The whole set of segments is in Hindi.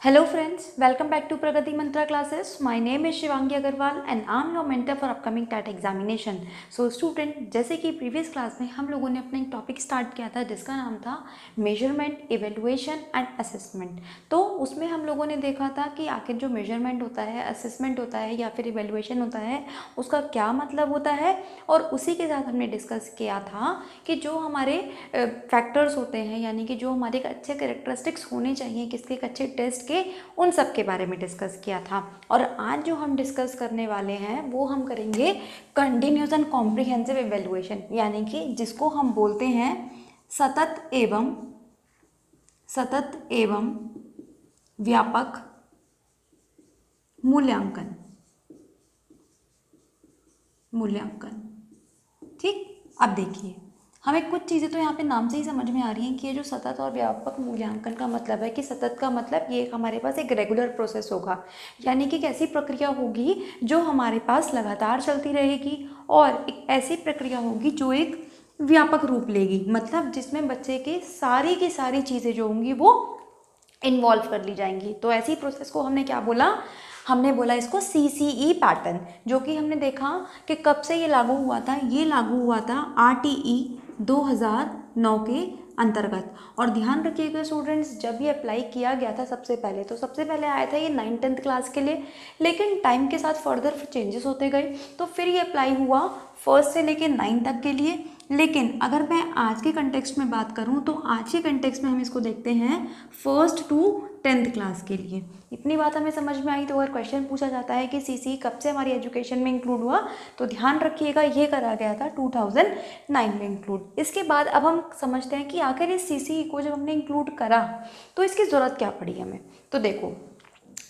Hello friends, welcome back to Pragati Mantra classes. My name is Shivangi Agarwal and I'm your mentor for upcoming TAT examination. So student, जैसे कि प्रीवियस क्लास में हम लोगों ने अपना एक टॉपिक स्टार्ट किया था जिसका नाम था मेजरमेंट, इवेल्युएशन एंड असेसमेंट। तो उसमें हम लोगों ने देखा था कि आखिर जो मेजरमेंट होता है, असेसमेंट होता है या फिर इवेल्युएशन होता है उसका क्या मतलब होता है, और उसी के साथ हमने डिस्कस किया था कि जो हमारे फैक्टर्स होते हैं यानी कि जो हमारे अच्छे कैरेक्टरिस्टिक्स होने चाहिए किसके एक अच्छे टेस्ट के, उन सब के बारे में डिस्कस किया था। और आज जो हम डिस्कस करने वाले हैं वो हम करेंगे कंटिन्यूस एंड कॉम्प्रिहेंसिव इवेल्युएशन, यानी कि जिसको हम बोलते हैं सतत एवं व्यापक मूल्यांकन। ठीक, अब देखिए हमें कुछ चीज़ें तो यहाँ पे नाम से ही समझ में आ रही हैं कि ये जो सतत और व्यापक मूल्यांकन का मतलब है कि सतत का मतलब ये हमारे पास एक रेगुलर प्रोसेस होगा, यानी कि एक ऐसी प्रक्रिया होगी जो हमारे पास लगातार चलती रहेगी, और एक ऐसी प्रक्रिया होगी जो एक व्यापक रूप लेगी, मतलब जिसमें बच्चे के सारी की सारी चीज़ें जो होंगी वो इन्वॉल्व कर ली जाएंगी। तो ऐसी प्रोसेस को हमने क्या बोला? हमने बोला इसको CCE पैटर्न, जो कि हमने देखा कि कब से ये लागू हुआ था। ये लागू हुआ था RTE 2009 के अंतर्गत। और ध्यान रखिएगा स्टूडेंट्स, जब ये अप्लाई किया गया था सबसे पहले आया था ये 9th-10th क्लास के लिए, लेकिन टाइम के साथ फर्दर चेंजेस होते गए तो फिर ये अप्लाई हुआ 1st से लेकर 9 तक के लिए। लेकिन अगर मैं आज के कंटेक्स्ट में बात करूं तो आज के कंटेक्स्ट में हम इसको देखते हैं 1st to 10th क्लास के लिए। इतनी बात हमें समझ में आई। तो अगर क्वेश्चन पूछा जाता है कि CCE कब से हमारी एजुकेशन में इंक्लूड हुआ, तो ध्यान रखिएगा ये करा गया था 2009 में इंक्लूड। इसके बाद अब हम समझते हैं कि आखिर इस CCE को जब हमने इंक्लूड करा तो इसकी ज़रूरत क्या पड़ी हमें। तो देखो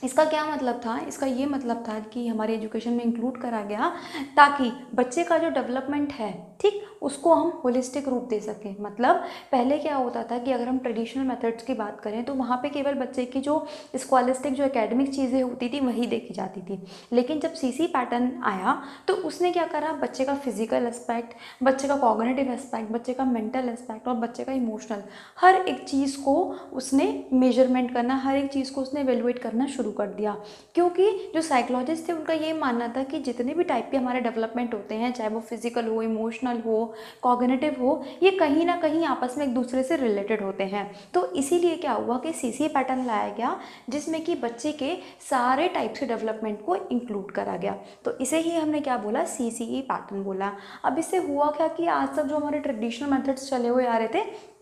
इसका क्या मतलब था? इसका ये मतलब था कि हमारी एजुकेशन में इंक्लूड करा गया ताकि बच्चे का जो डेवलपमेंट है, ठीक, उसको हम होलिस्टिक रूप दे सकें। मतलब पहले क्या होता था कि अगर हम ट्रेडिशनल मेथड्स की बात करें तो वहाँ पे केवल बच्चे की जो स्कॉलिस्टिक जो एकेडमिक चीज़ें होती थी वही देखी जाती थी। लेकिन जब CC पैटर्न आया तो उसने क्या करा, बच्चे का फिजिकल एस्पेक्ट, बच्चे का कॉग्निटिव एस्पेक्ट, बच्चे का मेंटल एस्पेक्ट और बच्चे का इमोशनल, हर एक चीज़ को उसने मेजरमेंट करना, हर एक चीज़ को उसने एवेलुएट करना शुरू कर दिया। क्योंकि जो साइकोलॉजिस्ट थे उनका ये मानना था कि जितने भी टाइप के हमारे डेवलपमेंट होते हैं, चाहे वो फिजिकल हो, इमोशनल हो, कॉग्निटिव हो, ये कहीं ना कहीं आपस में एक दूसरे से रिलेटेड होते हैं। तो इसीलिए क्या हुआ कि CCE पैटर्न लाया गया जिसमें कि बच्चे के सारे टाइप्स के डेवलपमेंट को इंक्लूड करा गया। तो इसे ही हमने क्या बोला? CCE पैटर्न बोला। अब इससे हुआ क्या कि आज तक जो हमारे ट्रेडिशनल मेथड्स चले हुए आ रहे थे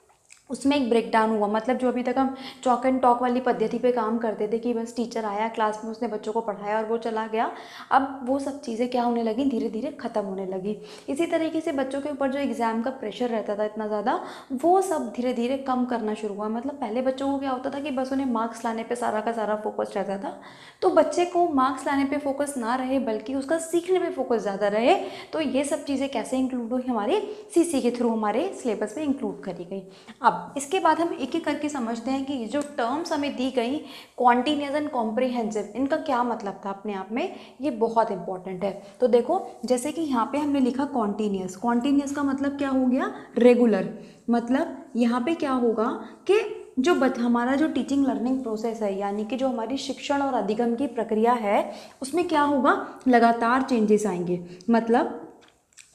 उसमें एक ब्रेक डाउन हुआ। मतलब जो अभी तक हम चॉक एंड टॉक वाली पद्धति पे काम करते थे कि बस टीचर आया क्लास में, उसने बच्चों को पढ़ाया और वो चला गया, अब वो सब चीज़ें क्या होने लगी, धीरे धीरे ख़त्म होने लगी। इसी तरीके से बच्चों के ऊपर जो एग्ज़ाम का प्रेशर रहता था इतना ज़्यादा, वो सब धीरे धीरे कम करना शुरू हुआ। मतलब पहले बच्चों को क्या होता था कि बस उन्हें मार्क्स लाने पर सारा का सारा फोकस रहता था, तो बच्चे को मार्क्स लाने पर फोकस ना रहे बल्कि उसका सीखने पर फोकस ज़्यादा रहे। तो ये सब चीज़ें कैसे इंक्लूड हुई? हमारे CC के थ्रू हमारे सिलेबस में इंक्लूड करी गई। अब इसके बाद हम एक एक करके समझते हैं कि ये जो टर्म्स हमें दी गई कॉन्टिन्यूस एंड कॉम्प्रिहेंसिव, इनका क्या मतलब था अपने आप में, ये बहुत इंपॉर्टेंट है। तो देखो जैसे कि यहाँ पे हमने लिखा कॉन्टिन्यूस का मतलब क्या हो गया? रेगुलर। मतलब यहाँ पे क्या होगा कि जो हमारा जो टीचिंग लर्निंग प्रोसेस है, यानी कि जो हमारी शिक्षण और अधिगम की प्रक्रिया है, उसमें क्या होगा? लगातार चेंजेस आएंगे। मतलब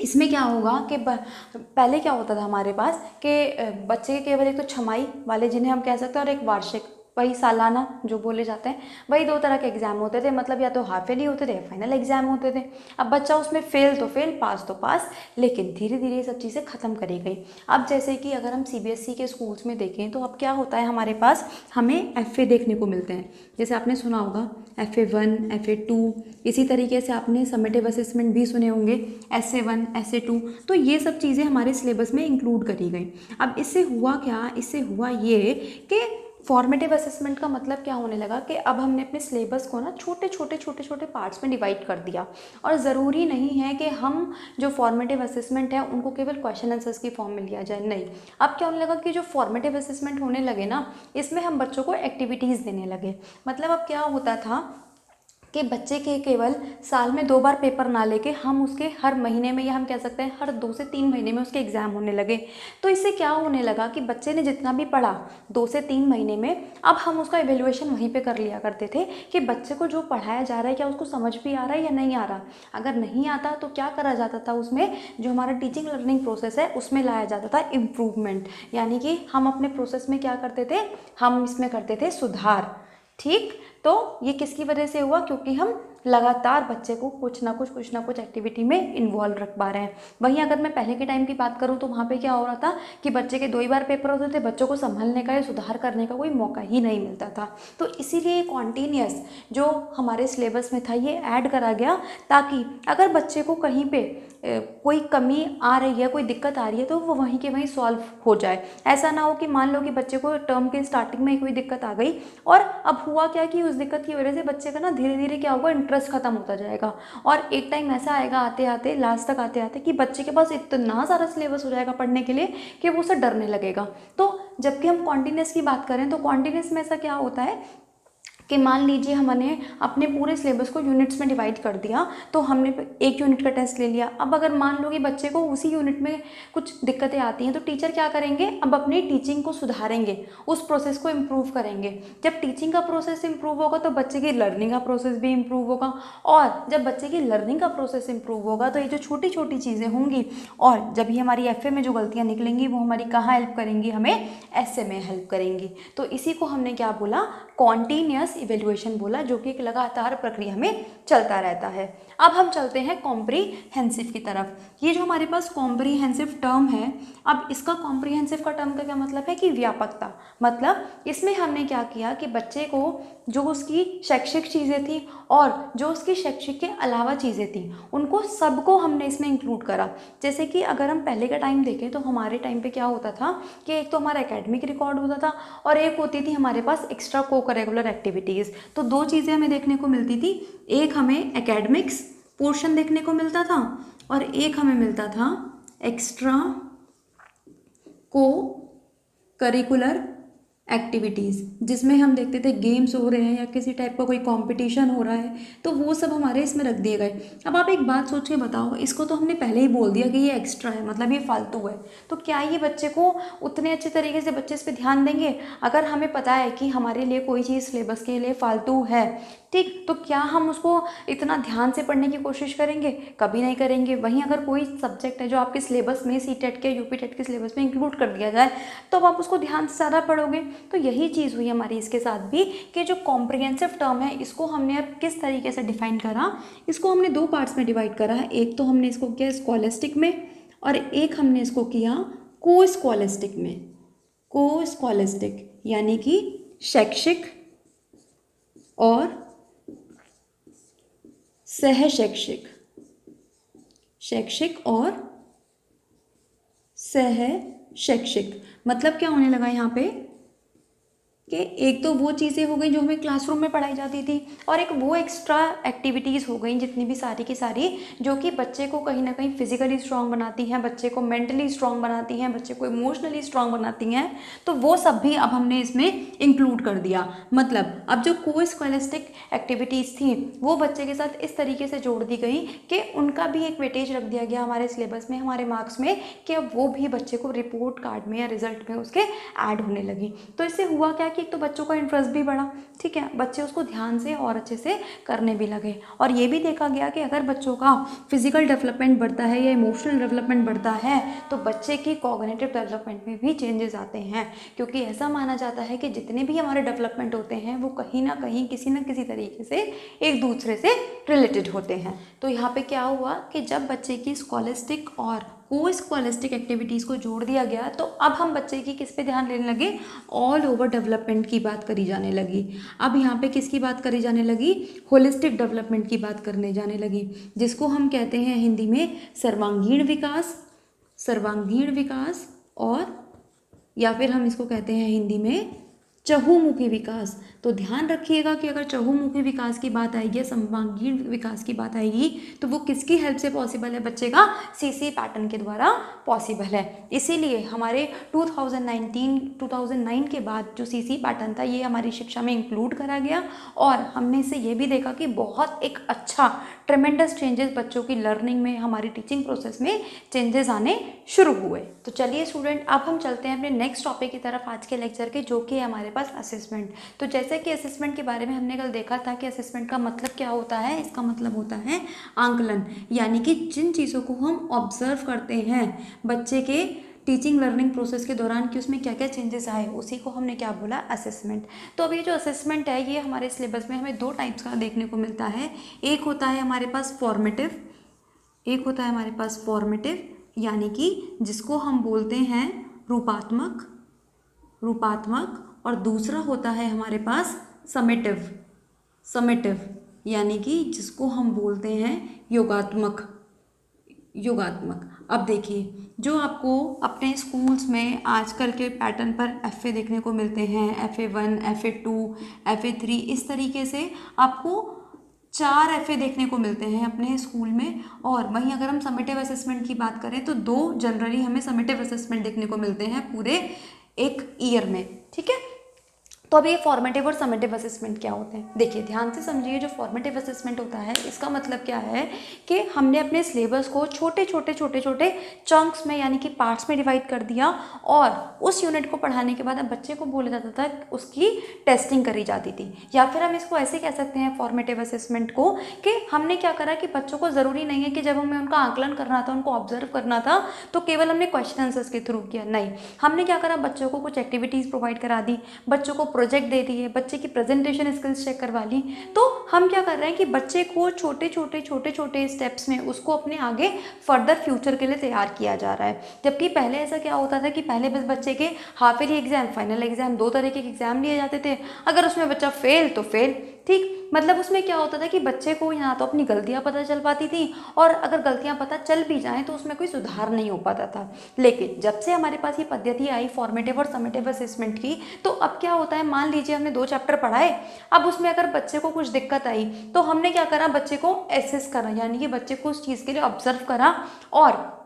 इसमें क्या होगा कि पहले क्या होता था हमारे पास कि बच्चे के केवल एक तो छमाई वाले जिन्हें हम कह सकते हैं और एक वार्षिक, वही सालाना जो बोले जाते हैं, वही 2 तरह के एग्जाम होते थे। मतलब या तो हाफ ईयरली होते थे या फाइनल एग्जाम होते थे। अब बच्चा उसमें फेल तो फेल, पास तो पास। लेकिन धीरे धीरे ये सब चीज़ें ख़त्म करी गई। अब जैसे कि अगर हम CBSE के स्कूल्स में देखें तो अब क्या होता है, हमारे पास हमें FA देखने को मिलते हैं। जैसे आपने सुना होगा FA1, FA2, इसी तरीके से आपने समेटिव असेसमेंट भी सुने होंगे, SA1, SA2। तो ये सब चीज़ें हमारे सिलेबस में इंक्लूड करी गई। अब इससे हुआ क्या? इससे हुआ ये कि फॉर्मेटिव असेसमेंट का मतलब क्या होने लगा कि अब हमने अपने सिलेबस को ना छोटे छोटे पार्ट्स में डिवाइड कर दिया। और ज़रूरी नहीं है कि हम जो फॉर्मेटिव असेसमेंट है उनको केवल क्वेश्चन आंसर्स की फॉर्म में लिया जाए, नहीं। अब क्या होने लगा कि जो फॉर्मेटिव असेसमेंट होने लगे ना, इसमें हम बच्चों को एक्टिविटीज़ देने लगे। मतलब अब क्या होता था कि बच्चे के केवल साल में 2 बार पेपर ना लेके हम उसके हर महीने में, या हम कह सकते हैं हर 2 से 3 महीने में उसके एग्ज़ाम होने लगे। तो इससे क्या होने लगा कि बच्चे ने जितना भी पढ़ा 2 से 3 महीने में, अब हम उसका इवेल्युएशन वहीं पे कर लिया करते थे कि बच्चे को जो पढ़ाया जा रहा है क्या उसको समझ भी आ रहा है या नहीं आ रहा। अगर नहीं आता तो क्या करा जाता था, उसमें जो हमारा टीचिंग लर्निंग प्रोसेस है उसमें लाया जाता था इम्प्रूवमेंट, यानी कि हम अपने प्रोसेस में क्या करते थे, हम इसमें करते थे सुधार। ठीक, तो ये किसकी वजह से हुआ, क्योंकि हम लगातार बच्चे को कुछ ना कुछ एक्टिविटी में इन्वॉल्व रख पा रहे हैं। वहीं अगर मैं पहले के टाइम की बात करूं तो वहाँ पे क्या हो रहा था कि बच्चे के 2 ही बार पेपर होते थे, बच्चों को संभलने का या सुधार करने का कोई मौका ही नहीं मिलता था। तो इसीलिए कॉन्टीन्यूअस जो हमारे सिलेबस में था ये ऐड करा गया, ताकि अगर बच्चे को कहीं पे कोई कमी आ रही है, कोई दिक्कत आ रही है, तो वो वहीं के वहीं सॉल्व हो जाए। ऐसा ना हो कि मान लो कि बच्चे को टर्म के स्टार्टिंग में कोई दिक्कत आ गई और अब हुआ क्या कि उस दिक्कत की वजह से बच्चे का ना धीरे धीरे क्या होगा, इंटरेस्ट खत्म होता जाएगा, और एक टाइम ऐसा आएगा आते आते लास्ट तक आते आते कि बच्चे के पास इतना सारा सिलेबस हो जाएगा पढ़ने के लिए कि वो उसे डरने लगेगा। तो जबकि हम कॉन्टिन्यूस की बात करें तो कॉन्टिन्यूस में ऐसा क्या होता है कि मान लीजिए हमने अपने पूरे सिलेबस को यूनिट्स में डिवाइड कर दिया, तो हमने एक यूनिट का टेस्ट ले लिया। अब अगर मान लो कि बच्चे को उसी यूनिट में कुछ दिक्कतें आती हैं, तो टीचर क्या करेंगे, अब अपनी टीचिंग को सुधारेंगे, उस प्रोसेस को इम्प्रूव करेंगे। जब टीचिंग का प्रोसेस इम्प्रूव होगा तो बच्चे की लर्निंग का प्रोसेस भी इम्प्रूव होगा, और जब बच्चे की लर्निंग का प्रोसेस इम्प्रूव होगा तो ये जो छोटी छोटी चीज़ें होंगी, और जब भी हमारी एफ में जो गलतियाँ निकलेंगी वो हमारी कहाँ हेल्प करेंगी, हमें ऐसे में हेल्प करेंगी। तो इसी को हमने क्या बोला, कॉन्टीन्यूअस इवेल्युएशन बोला, जो कि एक लगातार प्रक्रिया में चलता रहता है। अब हम चलते हैं कॉम्प्रीहेंसिव की तरफ। ये जो हमारे पास कॉम्प्रीहेंसिव टर्म है, अब इसका कॉम्प्रीहेंसिव का टर्म का क्या मतलब है कि व्यापकता। मतलब इसमें हमने क्या किया कि बच्चे को जो उसकी शैक्षिक चीज़ें थी और जो उसकी शैक्षिक के अलावा चीज़ें थी, उनको सबको हमने इसमें इंक्लूड करा। जैसे कि अगर हम पहले का टाइम देखें तो हमारे टाइम पे क्या होता था कि एक तो हमारा एकेडमिक रिकॉर्ड होता था और एक होती थी हमारे पास एक्स्ट्रा को करिकुलर एक्टिविटीज़। तो 2 चीज़ें हमें देखने को मिलती थी, एक हमें एकेडमिक्स पोर्शन देखने को मिलता था और एक हमें मिलता था एक्स्ट्रा को करिकुलर एक्टिविटीज़, जिसमें हम देखते थे गेम्स हो रहे हैं या किसी टाइप का कोई कंपटीशन हो रहा है, तो वो सब हमारे इसमें रख दिए गए। अब आप एक बात सोच के बताओ, इसको तो हमने पहले ही बोल दिया कि ये एक्स्ट्रा है, मतलब ये फालतू है, तो क्या ये बच्चे को उतने अच्छे तरीके से बच्चे इस पर ध्यान देंगे? अगर हमें पता है कि हमारे लिए कोई चीज़ सिलेबस के लिए फालतू है, ठीक, तो क्या हम उसको इतना ध्यान से पढ़ने की कोशिश करेंगे? कभी नहीं करेंगे। वहीं अगर कोई सब्जेक्ट है जो आपके सिलेबस में सीटेट के यूपी टेट के सिलेबस में इंक्लूड कर दिया जाए, तो अब आप उसको ध्यान से ज़्यादा पढ़ोगे। तो यही चीज़ हुई हमारी इसके साथ भी कि जो कॉम्प्रिहेंसिव टर्म है इसको हमने अब किस तरीके से डिफाइन करा, इसको हमने 2 पार्ट्स में डिवाइड करा है। एक तो हमने इसको किया स्कॉलेस्टिक में और एक हमने इसको किया को स्कॉलेस्टिक में। को स्कॉलेस्टिक यानी कि शैक्षिक और सह शैक्षिक, शैक्षिक और सह शैक्षिक। मतलब क्या होने लगा यहाँ पे कि एक तो वो चीज़ें हो गई जो हमें क्लासरूम में पढ़ाई जाती थी, और एक वो एक्स्ट्रा एक्टिविटीज़ हो गई जितनी भी सारी की सारी जो कि बच्चे को कहीं ना कहीं फिजिकली स्ट्रांग बनाती हैं, बच्चे को मेंटली स्ट्रांग बनाती हैं, बच्चे को इमोशनली स्ट्रांग बनाती हैं। तो वो सब भी अब हमने इसमें इंक्लूड कर दिया। मतलब अब जो को स्कॉलेस्टिक एक्टिविटीज़ थी वो बच्चे के साथ इस तरीके से जोड़ दी गई कि उनका भी एक वेटेज रख दिया गया हमारे सिलेबस में, हमारे मार्क्स में, कि अब वो भी बच्चे को रिपोर्ट कार्ड में या रिजल्ट में उसके ऐड होने लगी। तो इससे हुआ क्या कि एक तो बच्चों का इंटरेस्ट भी बढ़ा, ठीक है, बच्चे उसको ध्यान से और अच्छे से करने भी लगे। और ये भी देखा गया कि अगर बच्चों का फिजिकल डेवलपमेंट बढ़ता है या इमोशनल डेवलपमेंट बढ़ता है तो बच्चे की कॉग्निटिव डेवलपमेंट में भी चेंजेस आते हैं, क्योंकि ऐसा माना जाता है कि जितने भी हमारे डेवलपमेंट होते हैं वो कहीं ना कहीं किसी न किसी तरीके से एक दूसरे से रिलेटेड होते हैं। तो यहाँ पे क्या हुआ कि जब बच्चे की स्कॉलेस्टिक और को स्कॉलेस्टिक एक्टिविटीज़ को जोड़ दिया गया तो अब हम बच्चे की किस पे ध्यान देने लगे, ऑल ओवर डेवलपमेंट की बात करी जाने लगी। अब यहाँ पे किसकी बात करी जाने लगी, होलिस्टिक डेवलपमेंट की बात करने जाने लगी, जिसको हम कहते हैं हिंदी में सर्वांगीण विकास, सर्वांगीण विकास, और या फिर हम इसको कहते हैं हिंदी में चहुमुखी विकास। तो ध्यान रखिएगा कि अगर चहुमुखी विकास की बात आएगी या सर्वांगीण विकास की बात आएगी तो वो किसकी हेल्प से पॉसिबल है बच्चे का? सीसी पैटर्न के द्वारा पॉसिबल है। इसीलिए हमारे 2009 के बाद जो सीसी पैटर्न था ये हमारी शिक्षा में इंक्लूड करा गया और हमने इसे ये भी देखा कि बहुत एक अच्छा ट्रेमेंडस चेंजेस बच्चों की लर्निंग में, हमारी टीचिंग प्रोसेस में चेंजेस आने शुरू हुए। तो चलिए स्टूडेंट, अब हम चलते हैं अपने नेक्स्ट टॉपिक की तरफ आज के लेक्चर के, जो कि है हमारे पास असेसमेंट। तो जैसे कि असेसमेंट के बारे में हमने कल देखा था कि असेसमेंट का मतलब क्या होता है, इसका मतलब होता है आंकलन, यानी कि जिन चीज़ों को हम ऑब्जर्व करते हैं बच्चे के टीचिंग लर्निंग प्रोसेस के दौरान कि उसमें क्या क्या चेंजेस आए, उसी को हमने क्या बोला? असेसमेंट। तो अब ये जो असेसमेंट है ये हमारे सिलेबस में हमें 2 टाइप्स का देखने को मिलता है। एक होता है हमारे पास फॉर्मेटिव, यानी कि जिसको हम बोलते हैं रूपात्मक, और दूसरा होता है हमारे पास समेटिव, यानी कि जिसको हम बोलते हैं योगात्मक। अब देखिए, जो आपको अपने स्कूल्स में आजकल के पैटर्न पर FA देखने को मिलते हैं, FA1, FA2, FA3, इस तरीके से आपको 4 FA देखने को मिलते हैं अपने स्कूल में। और वहीं अगर हम समेटिव असेसमेंट की बात करें तो 2 जनरली हमें समेटिव असेसमेंट देखने को मिलते हैं पूरे एक ईयर में, ठीक है। तो अब ये फॉर्मेटिव और समेटिव असेसमेंट क्या होते हैं? देखिए ध्यान से समझिए, जो फॉर्मेटिव असेसमेंट होता है इसका मतलब क्या है कि हमने अपने सिलेबस को छोटे छोटे चंक्स में, यानी कि पार्ट्स में डिवाइड कर दिया और उस यूनिट को पढ़ाने के बाद अब बच्चे को बोला जाता था, उसकी टेस्टिंग करी जाती थी। या फिर हम इसको ऐसे कह सकते हैं फॉर्मेटिव असेसमेंट को कि हमने क्या करा कि बच्चों को ज़रूरी नहीं है कि जब हमें उनका आकलन करना था, उनको ऑब्जर्व करना था, तो केवल हमने क्वेश्चन आंसर्स के थ्रू किया। नहीं, हमने क्या करा, बच्चों को कुछ एक्टिविटीज़ प्रोवाइड करा दी, बच्चों को प्रोजेक्ट दे दिए, बच्चे की प्रेजेंटेशन स्किल्स चेक करवा ली। तो हम क्या कर रहे हैं कि बच्चे को छोटे छोटे स्टेप्स में उसको अपने आगे फर्दर फ्यूचर के लिए तैयार किया जा रहा है। जबकि पहले ऐसा क्या होता था कि पहले बस बच्चे के half yearly exam, final exam, 2 तरह के एग्जाम लिए जाते थे। अगर उसमें बच्चा फेल तो फेल, ठीक। मतलब उसमें क्या होता था कि बच्चे को या तो अपनी गलतियां पता चल पाती थी, और अगर गलतियां पता चल भी जाएं तो उसमें कोई सुधार नहीं हो पाता था। लेकिन जब से हमारे पास ये पद्धति आई फॉर्मेटिव और समेटिव असेसमेंट की, तो अब क्या होता है, मान लीजिए हमने 2 चैप्टर पढ़ाए, अब उसमें अगर बच्चे को कुछ दिक्कत आई तो हमने क्या करा, बच्चे को एसेस करा, यानी कि बच्चे को उस चीज़ के लिए ऑब्जर्व करा और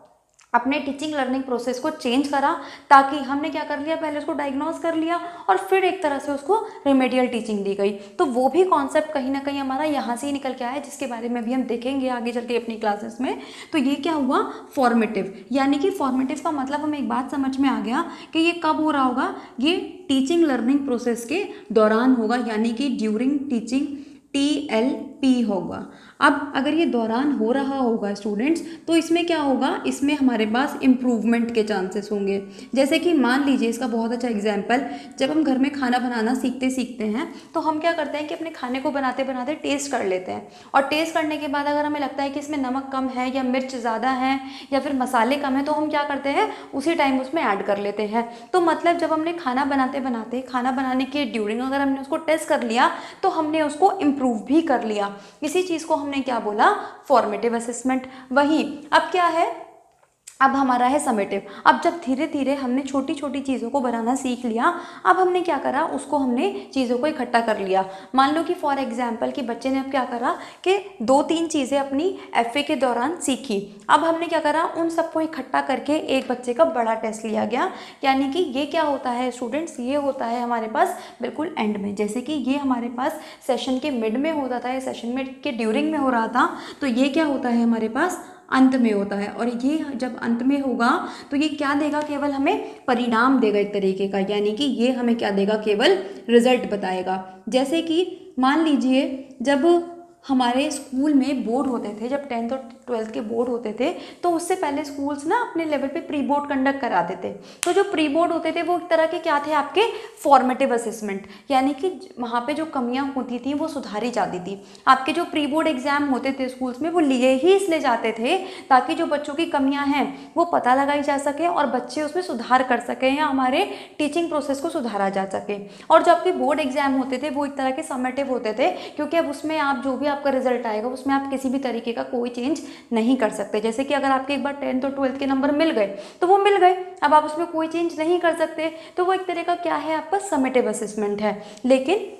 अपने टीचिंग लर्निंग प्रोसेस को चेंज करा। ताकि हमने क्या कर लिया, पहले उसको डायग्नोज कर लिया और फिर एक तरह से उसको रिमेडियल टीचिंग दी गई। तो वो भी कॉन्सेप्ट कहीं ना कहीं हमारा यहाँ से ही निकल के आया, जिसके बारे में भी हम देखेंगे आगे चल के अपनी क्लासेस में। तो ये क्या हुआ, फॉर्मेटिव। यानी कि फॉर्मेटिव का मतलब हमें एक बात समझ में आ गया कि ये कब हो रहा होगा, ये टीचिंग लर्निंग प्रोसेस के दौरान होगा, यानी कि ड्यूरिंग टीचिंग, TLP होगा। अब अगर ये दौरान हो रहा होगा स्टूडेंट्स, तो इसमें क्या होगा, इसमें हमारे पास इम्प्रूवमेंट के चांसेस होंगे। जैसे कि मान लीजिए, इसका बहुत अच्छा एग्जांपल, जब हम घर में खाना बनाना सीखते हैं तो हम क्या करते हैं कि अपने खाने को बनाते बनाते टेस्ट कर लेते हैं, और टेस्ट करने के बाद अगर हमें लगता है कि इसमें नमक कम है या मिर्च ज़्यादा है या फिर मसाले कम है, तो हम क्या करते हैं, उसी टाइम उसमें ऐड कर लेते हैं। तो मतलब जब हमने खाना बनाने के ड्यूरिंग अगर हमने उसको टेस्ट कर लिया तो हमने उसको इम्प्रूव भी कर लिया। इसी चीज़ को हमने क्या बोला, फॉर्मेटिव असेसमेंट। वही अब क्या है, अब हमारा है समेटिव। अब जब धीरे धीरे हमने छोटी छोटी चीज़ों को बनाना सीख लिया, अब हमने क्या करा, उसको हमने चीज़ों को इकट्ठा कर लिया। मान लो कि फॉर एग्जांपल कि बच्चे ने अब क्या करा कि 2-3 चीज़ें अपनी FA के दौरान सीखी। अब हमने क्या करा, उन सबको इकट्ठा करके एक बच्चे का बड़ा टेस्ट लिया गया। यानी कि ये क्या होता है स्टूडेंट्स, ये होता है हमारे पास बिल्कुल एंड में। जैसे कि ये हमारे पास सेशन के मिड में होता था या सेशन में के ड्यूरिंग में हो रहा था, तो ये क्या होता है हमारे पास अंत में होता है। और ये जब अंत में होगा तो ये क्या देगा, केवल हमें परिणाम देगा एक तरीके का, यानी कि ये हमें क्या देगा, केवल रिजल्ट बताएगा। जैसे कि मान लीजिए जब हमारे स्कूल में बोर्ड होते थे, जब 10th और 12th के बोर्ड होते थे, तो उससे पहले स्कूल्स ना अपने लेवल पे प्री बोर्ड कंडक्ट कराते थे। तो जो प्री बोर्ड होते थे वो एक तरह के क्या थे, आपके फॉर्मेटिव असेसमेंट, यानी कि वहाँ पे जो कमियाँ होती थी वो सुधारी जाती थी। आपके जो प्री बोर्ड एग्जाम होते थे स्कूल्स में, वो लिए ही इसलिए जाते थे ताकि जो बच्चों की कमियाँ हैं वो पता लगाई जा सके और बच्चे उसमें सुधार कर सकें या हमारे टीचिंग प्रोसेस को सुधारा जा सके। और जो आपके बोर्ड एग्जाम होते थे वो एक तरह के समेटिव होते थे, क्योंकि अब उसमें आप जो भी आपका रिजल्ट आएगा उसमें आप किसी भी तरीके का कोई चेंज नहीं कर सकते। जैसे कि अगर आपके एक बार 10th और 12th के नंबर मिल गए तो वो मिल गए, अब आप उसमें कोई चेंज नहीं कर सकते, तो वो एक तरह का क्या है, आपका समेटिव असेसमेंट है। लेकिन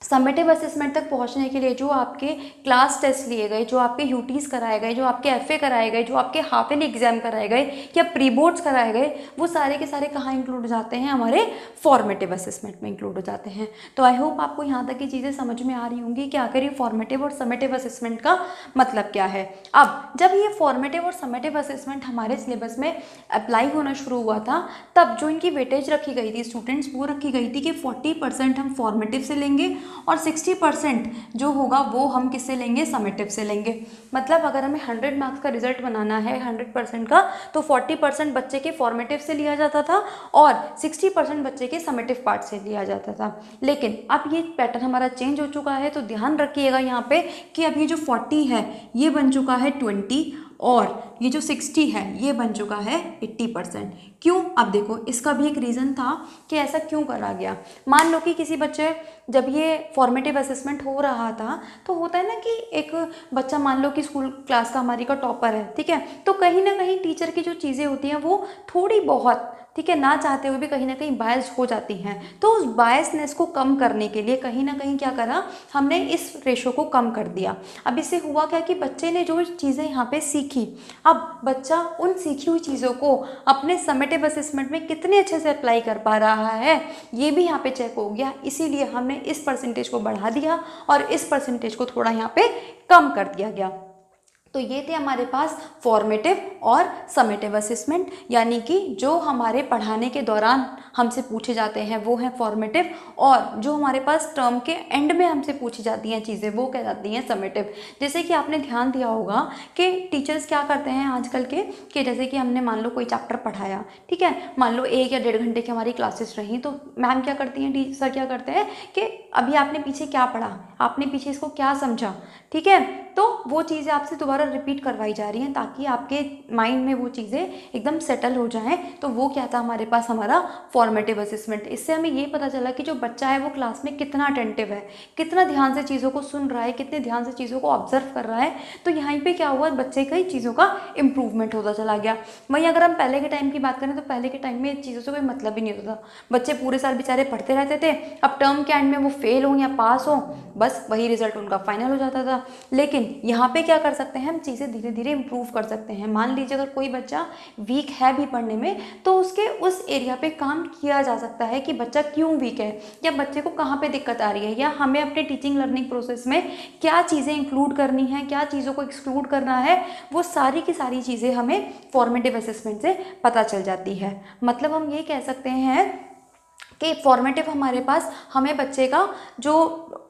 समेटिव असेसमेंट तक पहुंचने के लिए जो आपके क्लास टेस्ट लिए गए, जो आपके यूटीज कराए गए, जो आपके एफए कराए गए, जो आपके हाफ ईयरली एग्जाम कराए गए या प्री बोर्ड्स कराए गए, वो सारे के सारे कहाँ इंक्लूड हो जाते हैं, हमारे फॉर्मेटिव असेसमेंट में इंक्लूड हो जाते हैं। तो आई होप आपको यहाँ तक की चीज़ें समझ में आ रही होंगी कि आखिर ये फॉर्मेटिव और समेटिव असेसमेंट का मतलब क्या है। अब जब ये फॉर्मेटिव और समेटिव असेसमेंट हमारे सिलेबस में अप्लाई होना शुरू हुआ था, तब जो इनकी वेटेज रखी गई थी स्टूडेंट्स, वो रखी गई थी कि 40% हम फॉर्मेटिव से लेंगे और 60% जो होगा वो हम किससे लेंगे, समेटिव से लेंगे। मतलब अगर हमें 100 मार्क्स का रिजल्ट बनाना है 100% का, तो 40% बच्चे के फॉर्मेटिव से लिया जाता था और 60% बच्चे के समेटिव पार्ट से लिया जाता था। लेकिन अब ये पैटर्न हमारा चेंज हो चुका है, तो ध्यान रखिएगा यहाँ पे कि अब ये जो 40 है ये बन चुका है 20 और ये जो 60 है ये बन चुका है 80%। क्यों? अब देखो, इसका भी एक रीज़न था कि ऐसा क्यों करा गया। मान लो कि किसी बच्चे, जब ये फॉर्मेटिव असेसमेंट हो रहा था, तो होता है ना कि एक बच्चा मान लो कि स्कूल क्लास का हमारी का टॉपर है, ठीक है, तो कहीं ना कहीं टीचर की जो चीज़ें होती हैं वो थोड़ी बहुत, ठीक है, ना चाहते हुए भी कहीं ना कहीं बायस हो जाती हैं। तो उस बायसनेस को कम करने के लिए कहीं ना कहीं क्या करा, हमने इस रेशो को कम कर दिया। अब इससे हुआ क्या कि बच्चे ने जो चीज़ें यहाँ पे सीखी, अब बच्चा उन सीखी हुई चीज़ों को अपने समेटिव असेसमेंट में कितने अच्छे से अप्लाई कर पा रहा है, ये भी यहाँ पे चेक हो गया। इसीलिए हमने इस परसेंटेज को बढ़ा दिया और इस परसेंटेज को थोड़ा यहाँ पे कम कर दिया गया। तो ये थे हमारे पास फॉर्मेटिव और समेटिव असेसमेंट, यानी कि जो हमारे पढ़ाने के दौरान हमसे पूछे जाते हैं वो हैं फॉर्मेटिव, और जो हमारे पास टर्म के एंड में हमसे पूछी जाती हैं चीज़ें वो कहलाती हैं समेटिव। जैसे कि आपने ध्यान दिया होगा कि टीचर्स क्या करते हैं आजकल के, कि जैसे कि हमने मान लो कोई चैप्टर पढ़ाया, ठीक है, मान लो 1 या 1.5 घंटे की हमारी क्लासेस रहीं, तो मैम क्या करती हैं, टीचर क्या करते हैं कि अभी आपने पीछे क्या पढ़ा, आपने पीछे इसको क्या समझा, ठीक है, तो वो चीज़ें आपसे दोबारा रिपीट करवाई जा रही हैं ताकि आपके माइंड में वो चीज़ें एकदम सेटल हो जाएं। तो वो क्या था हमारे पास, हमारा फॉर्मेटिव असेसमेंट। इससे हमें ये पता चला कि जो बच्चा है वो क्लास में कितना अटेंटिव है, कितना ध्यान से चीज़ों को सुन रहा है, कितने ध्यान से चीज़ों को ऑब्जर्व कर रहा है। तो यहाँ पे क्या हुआ, बच्चे का ही चीज़ों का इम्प्रूवमेंट होता चला गया। वहीं अगर हम पहले के टाइम की बात करें तो पहले के टाइम में चीज़ों से कोई मतलब ही नहीं होता था, बच्चे पूरे साल बेचारे पढ़ते रहते थे, अब टर्म के एंड में वो फेल हों या पास हों, बस वही रिजल्ट उनका फाइनल हो जाता था। लेकिन यहाँ पे क्या कर सकते हैं हम, चीज़ें धीरे धीरे इंप्रूव कर सकते हैं। मान लीजिए अगर कोई बच्चा वीक है भी पढ़ने में, तो उसके उस एरिया पे काम किया जा सकता है कि बच्चा क्यों वीक है, या बच्चे को कहाँ पे दिक्कत आ रही है, या हमें अपने टीचिंग लर्निंग प्रोसेस में क्या चीज़ें इंक्लूड करनी है, क्या चीज़ों को एक्सक्लूड करना है, वो सारी की सारी चीज़ें हमें फॉर्मेटिव असेसमेंट से पता चल जाती है। मतलब हम ये कह सकते हैं कि फॉर्मेटिव हमारे पास हमें बच्चे का जो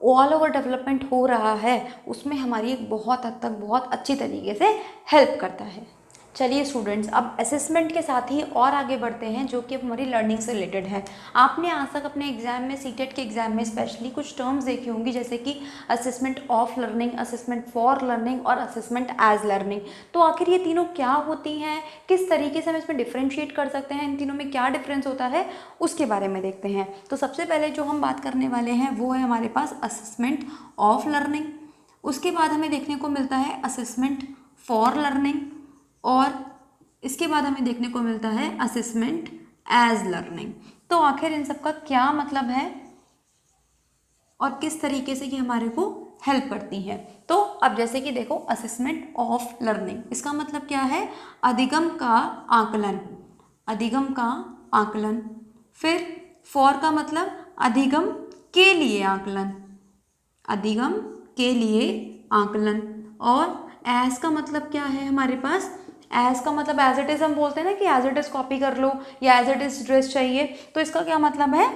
ऑल ओवर डेवलपमेंट हो रहा है उसमें हमारी एक बहुत हद तक बहुत अच्छी तरीके से हेल्प करता है। चलिए स्टूडेंट्स, अब असेसमेंट के साथ ही और आगे बढ़ते हैं जो कि हमारी लर्निंग से रिलेटेड है। आपने आज तक अपने एग्जाम में, सीटेट के एग्जाम में स्पेशली कुछ टर्म्स देखी होंगी, जैसे कि assessment of learning, assessment for learning और असेसमेंट एज लर्निंग। तो आखिर ये तीनों क्या होती हैं, किस तरीके से हम इसमें डिफ्रेंशिएट कर सकते हैं, इन तीनों में क्या डिफरेंस होता है, उसके बारे में देखते हैं। तो सबसे पहले जो हम बात करने वाले हैं वो है हमारे पास असेसमेंट ऑफ लर्निंग। उसके बाद हमें देखने को मिलता है असेसमेंट फॉर लर्निंग, और इसके बाद हमें देखने को मिलता है असेसमेंट एज लर्निंग। तो आखिर इन सब का क्या मतलब है और किस तरीके से ये हमारे को हेल्प करती हैं। तो अब जैसे कि देखो, असेसमेंट ऑफ लर्निंग, इसका मतलब क्या है, अधिगम का आकलन, अधिगम का आकलन। फिर फॉर का मतलब अधिगम के लिए आकलन, अधिगम के लिए आकलन। और एज का मतलब क्या है हमारे पास, एज का मतलब एज इट इज़, हम बोलते हैं ना कि एज इट इज़ कॉपी कर लो या एज इट इज़ ड्रेस चाहिए, तो इसका क्या मतलब है,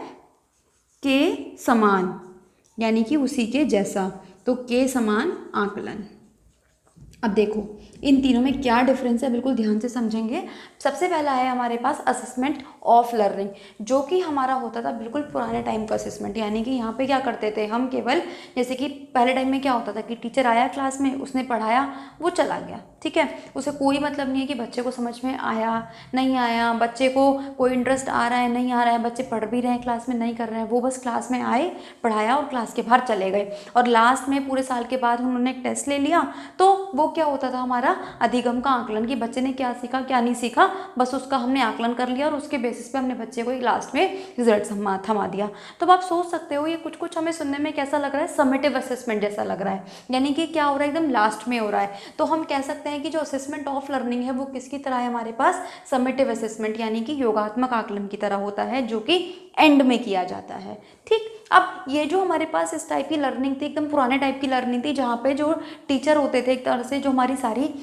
के समान, यानी कि उसी के जैसा, तो के समान आकलन। अब देखो, इन तीनों में क्या डिफरेंस है बिल्कुल ध्यान से समझेंगे। सबसे पहला है हमारे पास असेसमेंट ऑफ लर्निंग, जो कि हमारा होता था बिल्कुल पुराने टाइम का असेसमेंट। यानी कि यहाँ पे क्या करते थे हम, केवल जैसे कि पहले टाइम में क्या होता था कि टीचर आया क्लास में, उसने पढ़ाया, वो चला गया, ठीक है, उसे कोई मतलब नहीं है कि बच्चे को समझ में आया नहीं आया, बच्चे को कोई इंटरेस्ट आ रहा है नहीं आ रहा है, बच्चे पढ़ भी रहे हैं क्लास में नहीं कर रहे हैं, वो बस क्लास में आए, पढ़ाया और क्लास के बाहर चले गए। और लास्ट में पूरे साल के बाद उन्होंने एक टेस्ट ले लिया, तो वो क्या होता था हमारा अधिगम का आकलन, कि बच्चे ने क्या सीखा क्या नहीं सीखा, बस उसका हमने आकलन कर लिया और उसके बेसिस पे हमने बच्चे को लास्ट में रिजल्ट थमा दिया। तो आप सोच सकते हो ये कुछ कुछ हमें सुनने में कैसा लग रहा है, समेटिव असेसमेंट जैसा लग रहा है, यानी कि क्या हो रहा है एकदम लास्ट में हो रहा है। तो हम कह सकते हैं कि जो असेसमेंट ऑफ लर्निंग है वो किसकी तरह है हमारे पास, समेटिव असेसमेंट, यानी कि योगात्मक आकलन की तरह होता है, जो कि एंड में किया जाता है। ठीक, अब ये जो हमारे पास इस टाइप की लर्निंग थी, एकदम पुराने टाइप की लर्निंग थी, जहाँ पे जो टीचर होते थे एक तरह से जो हमारी सारी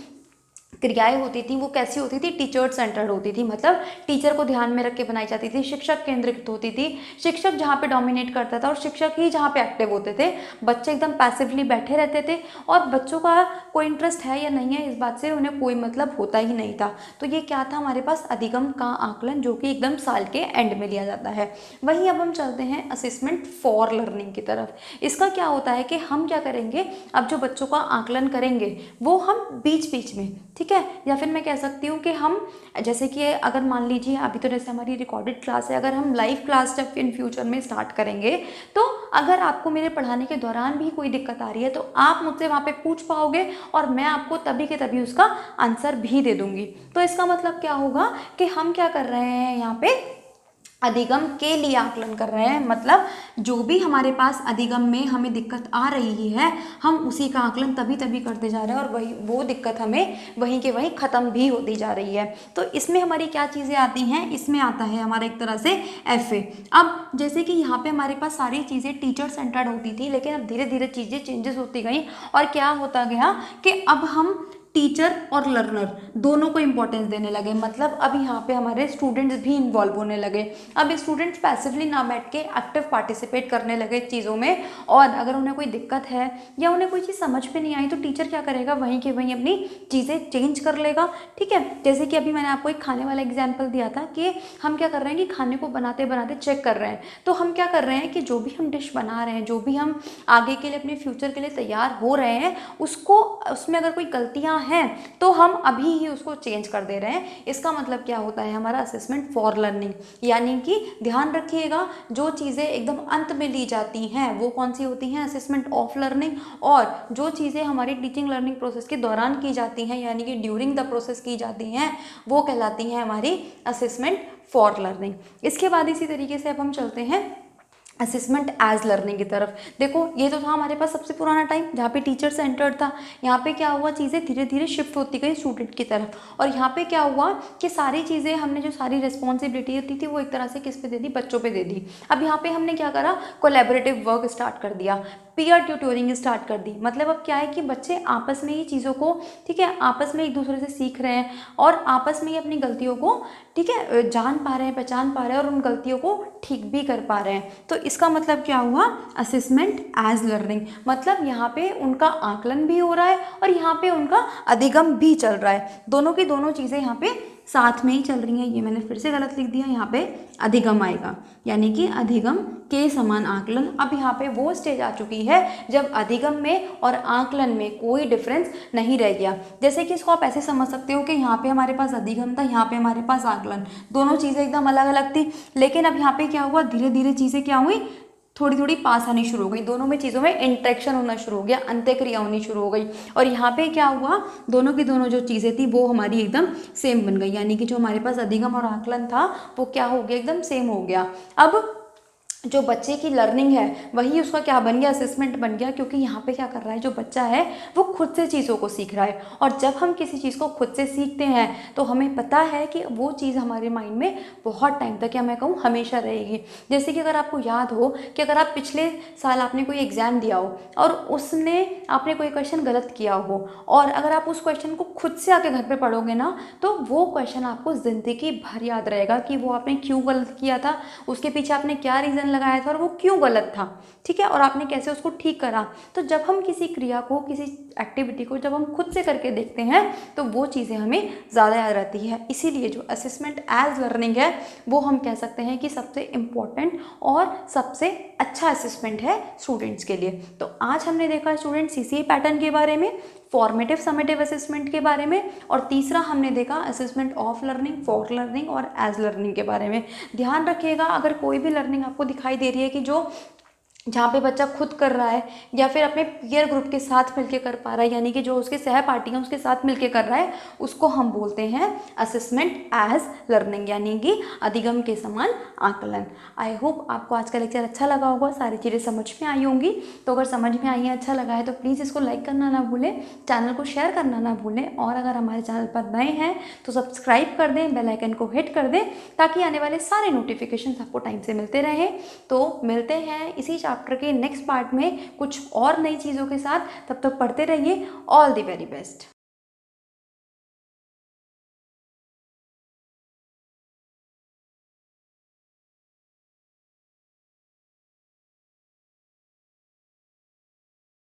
क्रियाएं होती थी वो कैसी होती थी, टीचर सेंटर्ड होती थी, मतलब टीचर को ध्यान में रख के बनाई जाती थी, शिक्षक केंद्रित होती थी, शिक्षक जहाँ पे डोमिनेट करता था और शिक्षक ही जहाँ पे एक्टिव होते थे, बच्चे एकदम पैसिवली बैठे रहते थे और बच्चों का कोई इंटरेस्ट है या नहीं है इस बात से उन्हें कोई मतलब होता ही नहीं था। तो ये क्या था हमारे पास, अधिगम का आकलन, जो कि एकदम साल के एंड में लिया जाता है। वहीं अब हम चलते हैं असेसमेंट फॉर लर्निंग की तरफ। इसका क्या होता है कि हम क्या करेंगे, अब जो बच्चों का आकलन करेंगे वो हम बीच बीच में, ठीक है, या फिर मैं कह सकती हूँ कि हम जैसे कि अगर मान लीजिए अभी तो जैसे हमारी रिकॉर्डेड क्लास है, अगर हम लाइव क्लास जब इन फ्यूचर में स्टार्ट करेंगे तो अगर आपको मेरे पढ़ाने के दौरान भी कोई दिक्कत आ रही है तो आप मुझसे वहाँ पे पूछ पाओगे और मैं आपको तभी के तभी उसका आंसर भी दे दूँगी। तो इसका मतलब क्या होगा कि हम क्या कर रहे हैं यहाँ पे, अधिगम के लिए आकलन कर रहे हैं, मतलब जो भी हमारे पास अधिगम में हमें दिक्कत आ रही है हम उसी का आकलन तभी तभी करते जा रहे हैं और वही वो दिक्कत हमें वहीं के वहीं ख़त्म भी होती जा रही है। तो इसमें हमारी क्या चीज़ें आती हैं, इसमें आता है हमारा एक तरह से FA। अब जैसे कि यहाँ पे हमारे पास सारी चीज़ें टीचर सेंटर्ड होती थी, लेकिन अब धीरे धीरे चीज़ें चेंजेस होती गई और क्या होता गया कि अब हम टीचर और लर्नर दोनों को इम्पोर्टेंस देने लगे। मतलब अब यहाँ पे हमारे स्टूडेंट्स भी इन्वॉल्व होने लगे। अब स्टूडेंट्स पैसिवली ना बैठ के एक्टिव पार्टिसिपेट करने लगे चीज़ों में, और अगर उन्हें कोई दिक्कत है या उन्हें कोई चीज़ समझ में नहीं आई तो टीचर क्या करेगा, वहीं के वहीं अपनी चीज़ें चेंज कर लेगा। ठीक है, जैसे कि अभी मैंने आपको एक खाने वाला एग्जाम्पल दिया था कि हम क्या कर रहे हैं कि खाने को बनाते बनाते चेक कर रहे हैं, तो हम क्या कर रहे हैं कि जो भी हम डिश बना रहे हैं, जो भी हम आगे के लिए अपने फ्यूचर के लिए तैयार हो रहे हैं, उसको उसमें अगर कोई गलतियाँ हैं तो हम अभी ही उसको चेंज कर दे रहे हैं। इसका मतलब क्या होता है हमारा असेसमेंट फॉर लर्निंग, यानी कि ध्यान रखिएगा जो चीज़ें एकदम अंत में ली जाती हैं वो कौन सी होती हैं, असेसमेंट ऑफ लर्निंग, और जो चीज़ें हमारी टीचिंग लर्निंग प्रोसेस के दौरान की जाती हैं यानी कि ड्यूरिंग द प्रोसेस की जाती हैं वो कहलाती हैं हमारी असेसमेंट फॉर लर्निंग। इसके बाद इसी तरीके से अब हम चलते हैं असेसमेंट एज लर्निंग की तरफ। देखो ये तो था हमारे पास सबसे पुराना टाइम जहाँ पे टीचर सेंटर्ड था। यहाँ पे क्या हुआ, चीज़ें धीरे धीरे शिफ्ट होती गई स्टूडेंट की तरफ, और यहाँ पे क्या हुआ कि सारी चीज़ें हमने जो सारी रिस्पॉन्सिबिलिटी होती थी वो एक तरह से किस पे दे दी, बच्चों पे दे दी। अब यहाँ पे हमने क्या करा, कोलैबोरेटिव वर्क स्टार्ट कर दिया, पीयर ट्यूटोरिंग स्टार्ट कर दी। मतलब अब क्या है कि बच्चे आपस में ही चीज़ों को, ठीक है, आपस में एक दूसरे से सीख रहे हैं और आपस में ही अपनी गलतियों को, ठीक है, जान पा रहे हैं, पहचान पा रहे हैं और उन गलतियों को ठीक भी कर पा रहे हैं। तो इसका मतलब क्या हुआ, असेसमेंट एज लर्निंग, मतलब यहाँ पे उनका आकलन भी हो रहा है और यहाँ पे उनका अधिगम भी चल रहा है। दोनों की दोनों चीज़ें यहाँ पे साथ में ही चल रही हैं। ये मैंने फिर से गलत लिख दिया, यहाँ पे अधिगम आएगा, यानी कि अधिगम के समान आकलन। अब यहाँ पे वो स्टेज आ चुकी है जब अधिगम में और आकलन में कोई डिफरेंस नहीं रह गया। जैसे कि इसको आप ऐसे समझ सकते हो कि यहाँ पे हमारे पास अधिगम था, यहाँ पे हमारे पास आकलन, दोनों चीज़ें एकदम अलग अलग थी, लेकिन अब यहाँ पे क्या हुआ, धीरे धीरे चीज़ें क्या हुई, थोड़ी थोड़ी पास आनी शुरू हो गई, दोनों में चीज़ों में इंटरेक्शन होना शुरू हो गया, अंत्यक्रिया होनी शुरू हो गई, और यहाँ पे क्या हुआ, दोनों की दोनों जो चीज़ें थी वो हमारी एकदम सेम बन गई, यानी कि जो हमारे पास अधिगम और आकलन था वो क्या हो गया, एकदम सेम हो गया। अब जो बच्चे की लर्निंग है वही उसका क्या बन गया, असेसमेंट बन गया, क्योंकि यहाँ पे क्या कर रहा है, जो बच्चा है वो खुद से चीज़ों को सीख रहा है, और जब हम किसी चीज़ को खुद से सीखते हैं तो हमें पता है कि वो चीज़ हमारे माइंड में बहुत टाइम तक, या मैं कहूँ हमेशा रहेगी। जैसे कि अगर आपको याद हो कि अगर आप पिछले साल आपने कोई एग्ज़ाम दिया हो और उसने आपने कोई क्वेश्चन गलत किया हो, और अगर आप उस क्वेश्चन को खुद से आके घर पर पढ़ोगे ना तो वो क्वेश्चन आपको ज़िंदगी भर याद रहेगा कि वो आपने क्यों गलत किया था, उसके पीछे आपने क्या रीज़न लगाया था और वो क्यों गलत था, ठीक है, और आपने कैसे उसको ठीक करा। तो जब हम किसी क्रिया को, किसी एक्टिविटी को जब हम खुद से करके देखते हैं तो वो चीज़ें हमें ज़्यादा याद रहती है। इसीलिए जो असेसमेंट एज लर्निंग है वो हम कह सकते हैं कि सबसे इम्पॉर्टेंट और सबसे अच्छा असेसमेंट है स्टूडेंट्स के लिए। तो आज हमने देखा स्टूडेंट CCA पैटर्न के बारे में, फॉर्मेटिव समेटिव असेसमेंट के बारे में, और तीसरा हमने देखा assessment of learning, for learning और एज लर्निंग के बारे में। ध्यान रखिएगा, अगर कोई भी लर्निंग आपको दिखाई दे रही है कि जहाँ पे बच्चा खुद कर रहा है या फिर अपने पीयर ग्रुप के साथ मिलके कर पा रहा है, यानी कि जो उसके सहपाठी हैं उसके साथ मिलके कर रहा है, उसको हम बोलते हैं असेसमेंट एज लर्निंग, यानी कि अधिगम के समान आकलन। आई होप आपको आज का लेक्चर अच्छा लगा होगा, सारी चीज़ें समझ में आई होंगी। तो अगर समझ में आई है, अच्छा लगा है, तो प्लीज़ इसको लाइक करना ना भूलें, चैनल को शेयर करना ना भूलें, और अगर हमारे चैनल पर नए हैं तो सब्सक्राइब कर दें, बेल आइकन को हिट कर दें, ताकि आने वाले सारे नोटिफिकेशन आपको टाइम से मिलते रहें। तो मिलते हैं इसी चैप्टर के नेक्स्ट पार्ट में कुछ और नई चीज़ों के साथ। तब तक पढ़ते रहिए। All the very best.